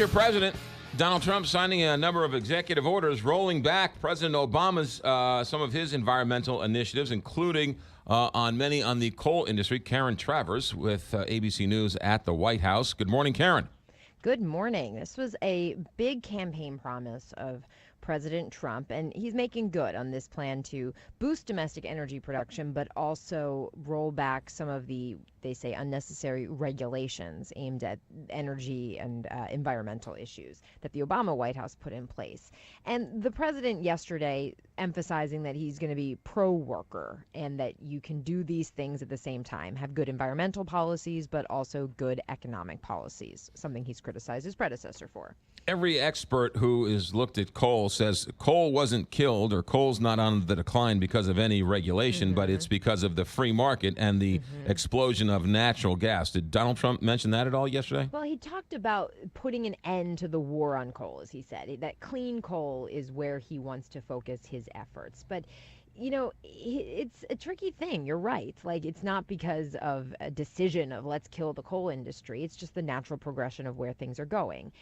your president, Donald Trump, signing a number of executive orders rolling back President Obama's some of his environmental initiatives, including on the coal industry. Karen Travers with ABC News at the White House. Good morning, Karen. Good morning. This was a big campaign promise of President Trump, and he's making good on this plan to boost domestic energy production, but also roll back some of the, they say, unnecessary regulations aimed at energy and environmental issues that the Obama White House put in place. And the president yesterday emphasizing that he's going to be pro-worker and that you can do these things at the same time, have good environmental policies, but also good economic policies, something he's criticized his predecessor for. Every expert who has looked at coal says coal wasn't killed or coal's not on the decline because of any regulation, but it's because of the free market and the explosion of natural gas. Did Donald Trump mention that at all yesterday? Well, he talked about putting an end to the war on coal, as he said. That clean coal is where he wants to focus his efforts. But you know, it's a tricky thing. You're right. Like, it's not because of a decision of let's kill the coal industry. It's just the natural progression of where things are going.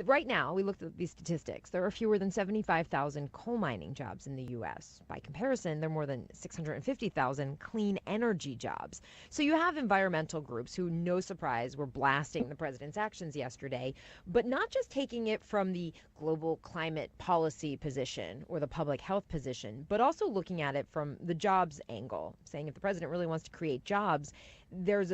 Right now, we looked at these statistics. There are fewer than 75,000 coal mining jobs in the U.S. By comparison, there are more than 650,000 clean energy jobs. So you have environmental groups who, no surprise, were blasting the president's actions yesterday, but not just taking it from the global climate policy position or the public health position, but also looking at it from the jobs angle, saying if the president really wants to create jobs, there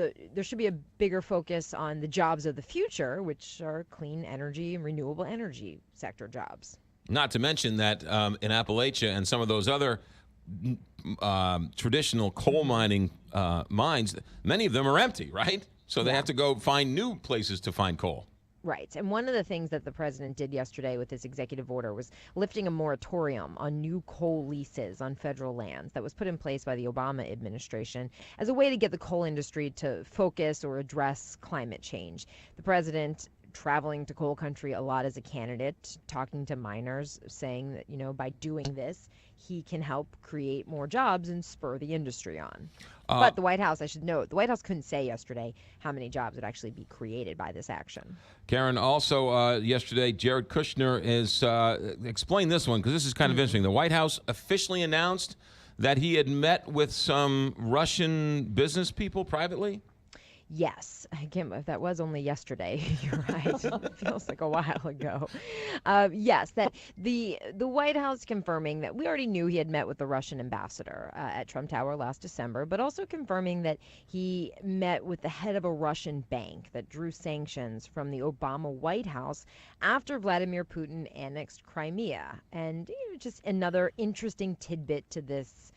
should be a bigger focus on the jobs of the future, which are clean energy and renewable energy sector jobs. Not to mention that in Appalachia and some of those other traditional coal mining mines, many of them are empty, right? So they have to go find new places to find coal. Right. And one of the things that the president did yesterday with this executive order was lifting a moratorium on new coal leases on federal lands that was put in place by the Obama administration as a way to get the coal industry to focus or address climate change. The president traveling to coal country a lot as a candidate, talking to miners, saying that, you know, by doing this, he can help create more jobs and spur the industry on. But the White House, I should note, the White House couldn't say yesterday how many jobs would actually be created by this action. Karen, also yesterday, Jared Kushner is explain this one because this is kind of interesting. The White House officially announced that he had met with some Russian business people privately. Yes, again, if that was only yesterday, you're right. It feels like a while ago. Yes, that the White House confirming that we already knew he had met with the Russian ambassador at Trump Tower last December, but also confirming that he met with the head of a Russian bank that drew sanctions from the Obama White House after Vladimir Putin annexed Crimea. And just another interesting tidbit to this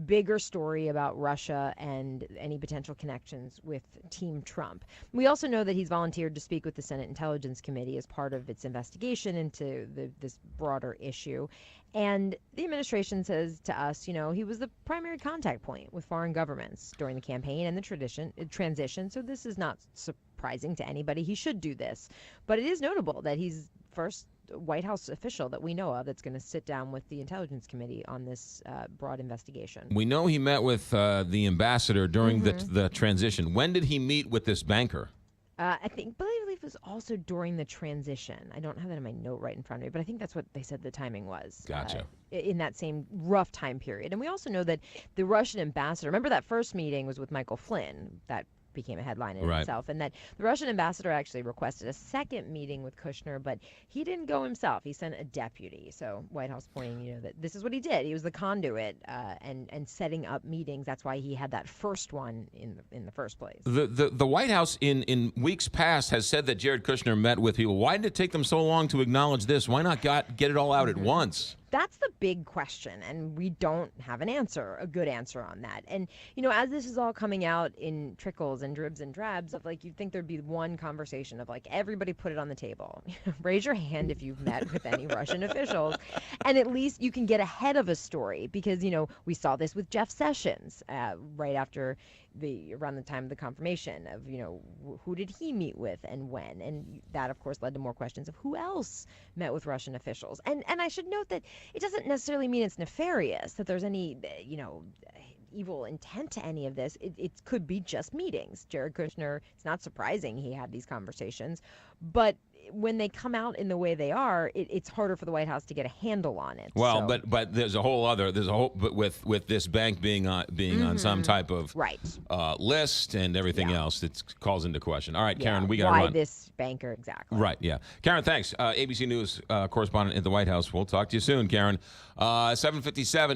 bigger story about Russia and any potential connections with Team Trump. We also know that he's volunteered to speak with the Senate Intelligence Committee as part of its investigation into this broader issue. And the administration says to us, you know, he was the primary contact point with foreign governments during the campaign and the transition. So this is not surprising to anybody. He should do this. But it is notable that he's first White House official that we know of that's going to sit down with the Intelligence Committee on this broad investigation. We know he met with the ambassador during the transition. When did he meet with this banker? I believe it was also during the transition. I don't have that in my note right in front of me, but I think that's what they said the timing was. Gotcha. In that same rough time period. And we also know that the Russian ambassador, remember that first meeting was with Michael Flynn, that became a headline in itself, and that the Russian ambassador actually requested a second meeting with Kushner, but he didn't go himself. He sent a deputy. So White House pointing, you know, that this is what he did. He was the conduit and setting up meetings. That's why he had that first one in the first place. The White House in weeks past has said that Jared Kushner met with people. Why did it take them so long to acknowledge this? Why not get it all out at once? That's the big question, and we don't have a good answer on that. And, you know, as this is all coming out in trickles and dribs and drabs of, like, you'd think there'd be one conversation of, like, everybody put it on the table. Raise your hand if you've met with any Russian officials, and at least you can get ahead of a story because, you know, we saw this with Jeff Sessions right after around the time of the confirmation of, you know, who did he meet with and when? And that, of course, led to more questions of who else met with Russian officials. And I should note that it doesn't necessarily mean it's nefarious, that there's any, you know, evil intent to any of this. It could be just meetings. Jared Kushner, it's not surprising he had these conversations, but when they come out in the way they are, it's harder for the White House to get a handle on it. Well, so. but there's a whole but with this bank being on some type of Right. list and everything else that calls into question. All right, Yeah, Karen, we got to why run. this banker exactly? Right, yeah. Karen, thanks. ABC News correspondent at the White House. We'll talk to you soon, Karen. 7:57.